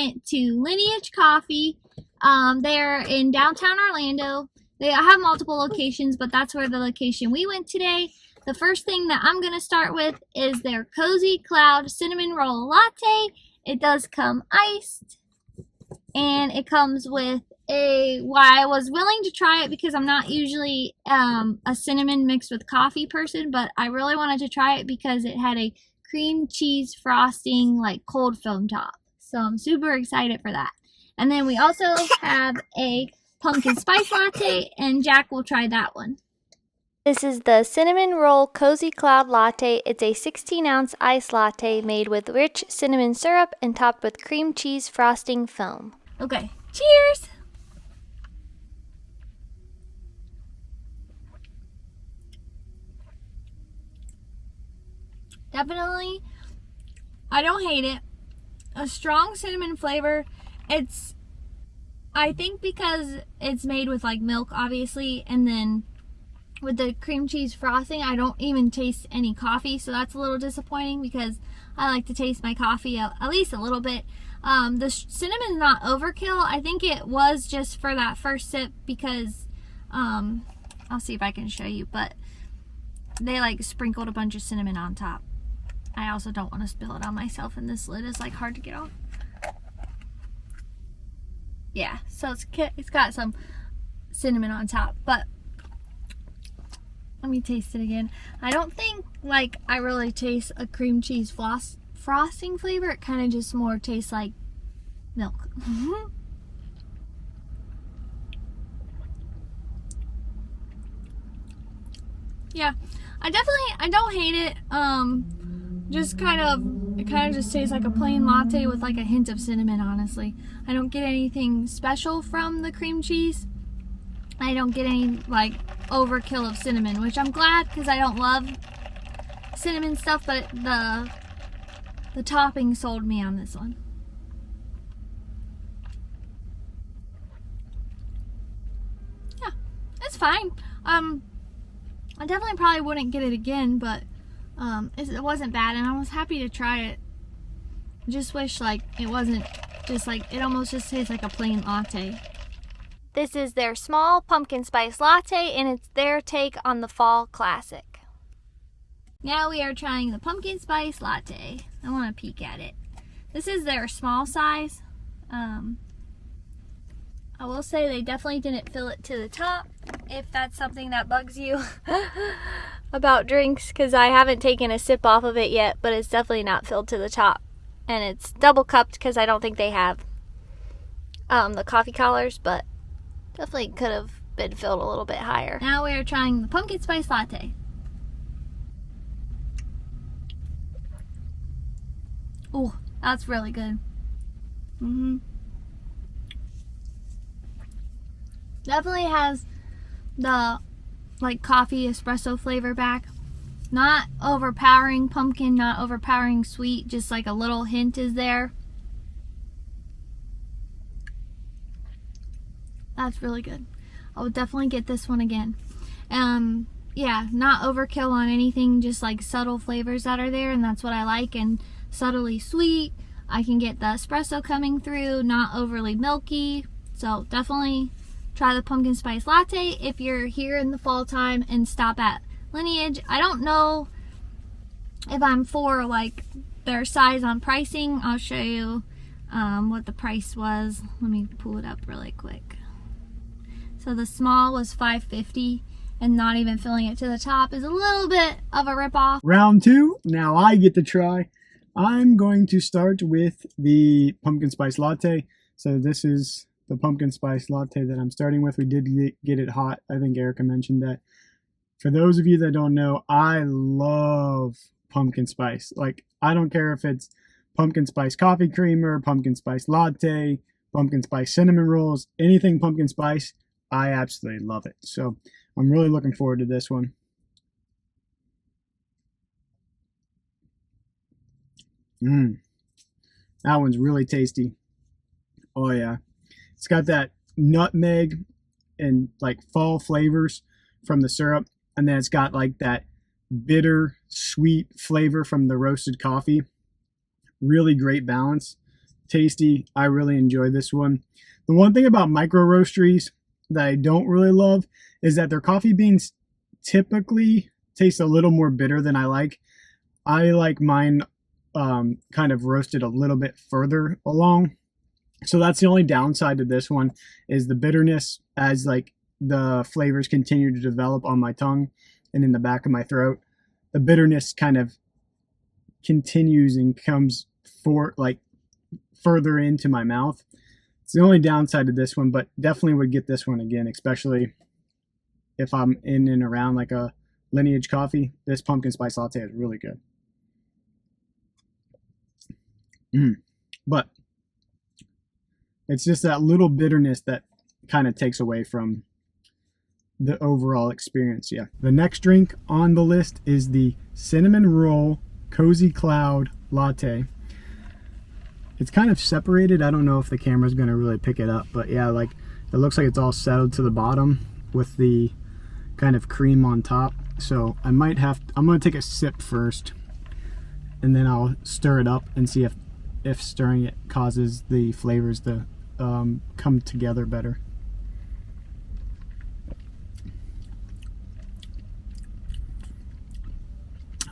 went to Lineage Coffee. They're in downtown Orlando. They have multiple locations, but that's where the location we went today. The first thing that I'm going to start with is their Cozy Cloud Cinnamon Roll Latte. It does come iced, and it comes with I was willing to try it because I'm not usually a cinnamon mixed with coffee person, but I really wanted to try it because it had a cream cheese frosting, like cold foam top. So I'm super excited for that. And then we also have a pumpkin spice latte, and Jack will try that one. This is the Cinnamon Roll Cozy Cloud Latte. It's a 16-ounce iced latte made with rich cinnamon syrup and topped with cream cheese frosting foam. Okay, cheers! Definitely, I don't hate it. A strong cinnamon flavor. I think because it's made with like milk, obviously, and then with the cream cheese frosting, I don't even taste any coffee, so that's a little disappointing because I like to taste my coffee at least a little bit. The cinnamon's not overkill. I think it was just for that first sip because, I'll see if I can show you, but they like sprinkled a bunch of cinnamon on top. I also don't want to spill it on myself, and this lid is like hard to get off. Yeah, so it's got some cinnamon on top, but let me taste it again. I don't think like I really taste a cream cheese frosting flavor. It kind of just more tastes like milk. Yeah, I don't hate it. It kind of just tastes like a plain latte with like a hint of cinnamon, honestly. I don't get anything special from the cream cheese. I don't get any like overkill of cinnamon, which I'm glad because I don't love cinnamon stuff, but the topping sold me on this one. Yeah, it's fine. I definitely probably wouldn't get it again, but it wasn't bad, and I was happy to try it. I just wish like it wasn't just like, it almost just tastes like a plain latte. This is their small pumpkin spice latte, and it's their take on the fall classic. Now we are trying the pumpkin spice latte. I want to peek at it. This is their small size. I will say they definitely didn't fill it to the top, if that's something that bugs you about drinks, because I haven't taken a sip off of it yet, but it's definitely not filled to the top. And it's double cupped because I don't think they have the coffee collars, but definitely could have been filled a little bit higher. Now we are trying the pumpkin spice latte. Oh, that's really good. Definitely has the like coffee espresso flavor back. Not overpowering pumpkin, not overpowering sweet, just like a little hint is there. That's really good. I would definitely get this one again. Yeah, not overkill on anything, just like subtle flavors that are there, and that's what I like. And subtly sweet. I can get the espresso coming through, not overly milky. So definitely try the pumpkin spice latte if you're here in the fall time and stop at Lineage. I don't know if I'm for like their size on pricing. I'll show you what the price was. Let me pull it up really quick. So the small was $5.50, and not even filling it to the top is a little bit of a ripoff. Round two. Now I get to try. I'm going to start with the pumpkin spice latte. So this is the pumpkin spice latte that I'm starting with. We did get it hot. I think Erica mentioned that. For those of you that don't know, I love pumpkin spice. Like, I don't care if it's pumpkin spice coffee creamer, pumpkin spice latte, pumpkin spice cinnamon rolls, anything pumpkin spice, I absolutely love it. So I'm really looking forward to this one. That one's really tasty. Oh yeah. It's got that nutmeg and like fall flavors from the syrup, and then it's got like that bitter sweet flavor from the roasted coffee. Really great balance. tasty. I really enjoy this one. The one thing about micro roasteries that I don't really love is that their coffee beans typically taste a little more bitter than I like. I like mine kind of roasted a little bit further along. So that's the only downside to this one, is the bitterness as like the flavors continue to develop on my tongue and in the back of my throat. The bitterness kind of continues and comes further into my mouth. It's the only downside to this one, but definitely would get this one again, especially if I'm in and around like a Lineage Coffee. This pumpkin spice latte is really good. But it's just that little bitterness that kind of takes away from the overall experience. Yeah. The next drink on the list is the Cinnamon Roll Cozy Cloud Latte. It's kind of separated. I don't know if the camera's going to really pick it up, but yeah, like it looks like it's all settled to the bottom with the kind of cream on top. So I'm going to take a sip first, and then I'll stir it up and see if stirring it causes the flavors to come together better.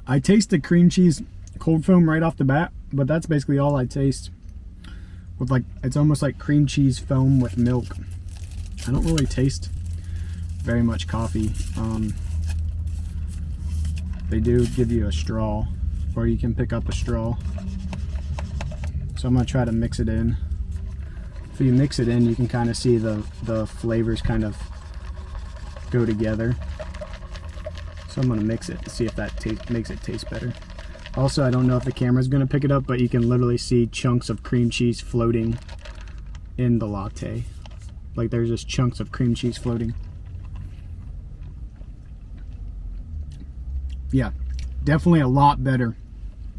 I taste the cream cheese cold foam right off the bat, but that's basically all I taste. With like, it's almost like cream cheese foam with milk. I don't really taste very much coffee. They do give you a straw, or you can pick up a straw. So I'm gonna try to mix it in. If you mix it in, you can kind of see the flavors kind of go together. So I'm gonna mix it to see if that makes it taste better. Also, I don't know if the camera's gonna pick it up, but you can literally see chunks of cream cheese floating in the latte. Like there's just chunks of cream cheese floating. Yeah, definitely a lot better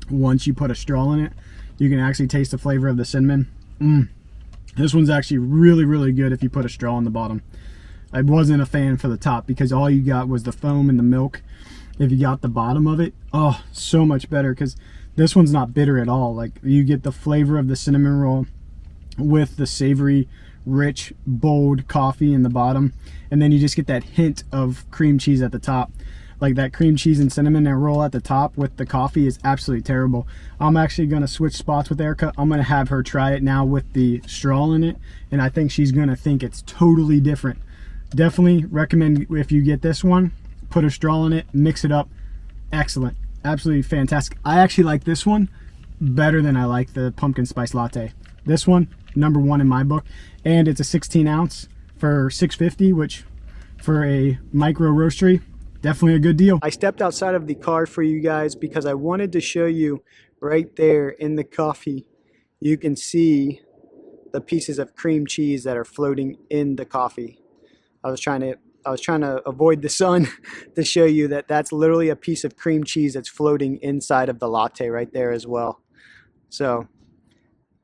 once you put a straw in it. You can actually taste the flavor of the cinnamon. This one's actually really, really good if you put a straw on the bottom. I wasn't a fan for the top because all you got was the foam and the milk. If you got the bottom of it, oh, so much better, because this one's not bitter at all. Like you get the flavor of the cinnamon roll with the savory, rich, bold coffee in the bottom, and then you just get that hint of cream cheese at the top. Like that cream cheese and cinnamon and roll at the top with the coffee is absolutely terrible. I'm actually going to switch spots with Erica. I'm going to have her try it now with the straw in it, and I think she's going to think it's totally different. Definitely recommend, if you get this one, put a straw in it, mix it up. Excellent. Absolutely fantastic. I actually like this one better than I like the pumpkin spice latte. This one, #1 in my book, and it's a 16 ounce for $6.50, which for a micro roastery, definitely a good deal. I stepped outside of the car for you guys because I wanted to show you right there in the coffee. You can see the pieces of cream cheese that are floating in the coffee. I was trying to avoid the sun to show you that that's literally a piece of cream cheese that's floating inside of the latte right there as well. So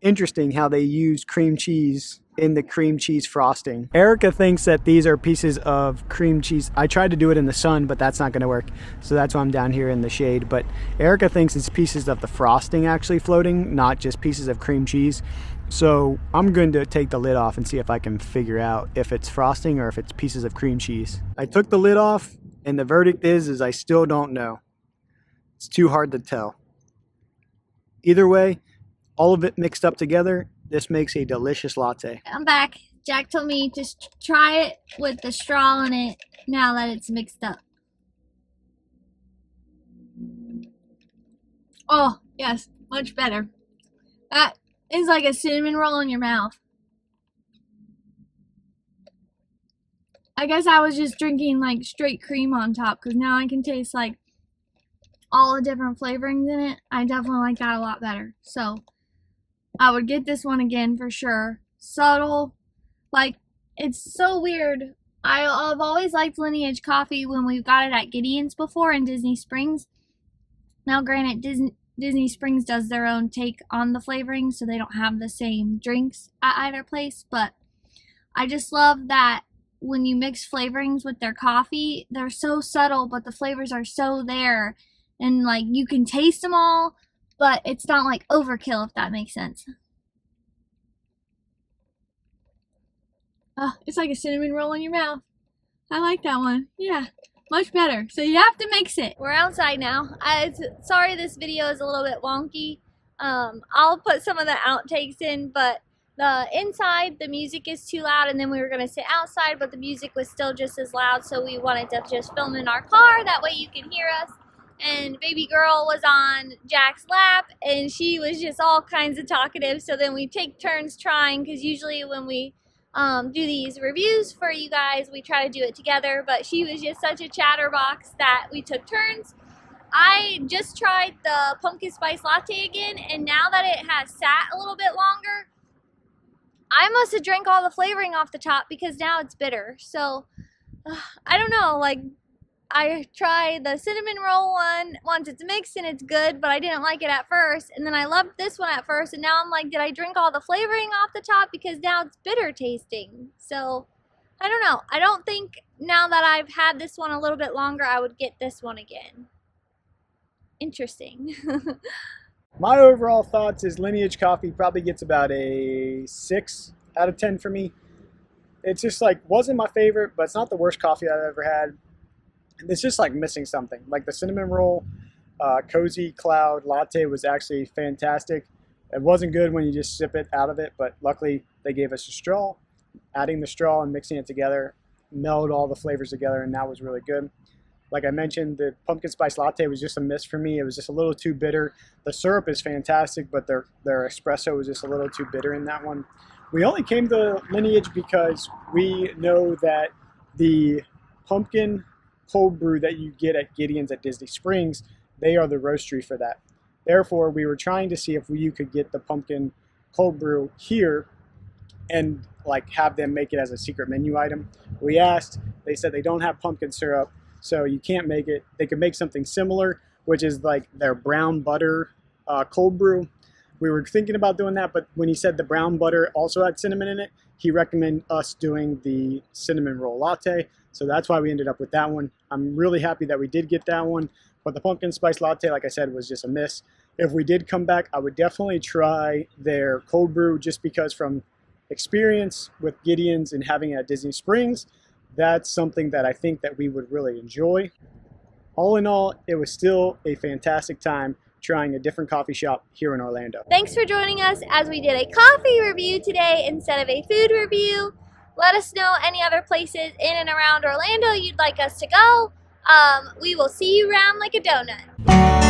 interesting how they use cream cheese in the cream cheese frosting. Erica thinks that these are pieces of cream cheese. I tried to do it in the sun, but that's not going to work. So that's why I'm down here in the shade. But Erica thinks it's pieces of the frosting actually floating, not just pieces of cream cheese. So I'm going to take the lid off and see if I can figure out if it's frosting or if it's pieces of cream cheese. I took the lid off, and the verdict is I still don't know. It's too hard to tell. Either way, all of it mixed up together, this makes a delicious latte. I'm back. Jack told me just try it with the straw in it now that it's mixed up. Oh, yes, much better. That is like a cinnamon roll in your mouth. I guess I was just drinking like straight cream on top, because now I can taste like all the different flavorings in it. I definitely like that a lot better. So I would get this one again for sure. Subtle. Like, it's so weird. I've always liked Lineage Coffee when we got it at Gideon's before in Disney Springs. Now, granted, Disney Springs does their own take on the flavoring, so they don't have the same drinks at either place. But I just love that when you mix flavorings with their coffee, they're so subtle, but the flavors are so there. And, like, you can taste them all, but it's not like overkill, if that makes sense. It's like a cinnamon roll in your mouth. I like that one. Yeah, much better. So you have to mix it. We're outside now. Sorry this video is a little bit wonky. I'll put some of the outtakes in, but the inside, the music is too loud, and then we were gonna sit outside, but the music was still just as loud, so we wanted to just film in our car. That way you can hear us. And baby girl was on Jack's lap, and she was just all kinds of talkative. So then we take turns trying, because usually when we do these reviews for you guys, we try to do it together, but she was just such a chatterbox that we took turns. I just tried the pumpkin spice latte again, and now that it has sat a little bit longer, I must have drank all the flavoring off the top, because now it's bitter. So I don't know, like, I tried the cinnamon roll one once it's mixed and it's good, but I didn't like it at first. And then I loved this one at first, and now I'm like, did I drink all the flavoring off the top? Because now it's bitter tasting. So I don't know. I don't think now that I've had this one a little bit longer, I would get this one again. Interesting. My overall thoughts is Lineage Coffee probably gets about a 6 out of 10 for me. It's just like, wasn't my favorite, but it's not the worst coffee I've ever had. It's just like missing something. Like the cinnamon roll cozy cloud latte was actually fantastic. It wasn't good when you just sip it out of it, but luckily they gave us a straw. Adding the straw and mixing it together melded all the flavors together, and that was really good. Like I mentioned, the pumpkin spice latte was just a miss for me. It was just a little too bitter. The syrup is fantastic, but their espresso was just a little too bitter in that one. We only came to Lineage because we know that the pumpkin cold brew that you get at Gideon's at Disney Springs, they are the roastery for that. Therefore, we were trying to see if you could get the pumpkin cold brew here and like have them make it as a secret menu item. We asked, they said they don't have pumpkin syrup, so you can't make it. They could make something similar, which is like their brown butter cold brew. We were thinking about doing that, but when he said the brown butter also had cinnamon in it, he recommended us doing the cinnamon roll latte. So that's why we ended up with that one. I'm really happy that we did get that one. But the pumpkin spice latte, like I said, was just a miss. If we did come back, I would definitely try their cold brew, just because from experience with Gideon's and having it at Disney Springs, that's something that I think that we would really enjoy. All in all, it was still a fantastic time trying a different coffee shop here in Orlando. Thanks for joining us as we did a coffee review today instead of a food review. Let us know any other places in and around Orlando you'd like us to go. We will see you around like a donut.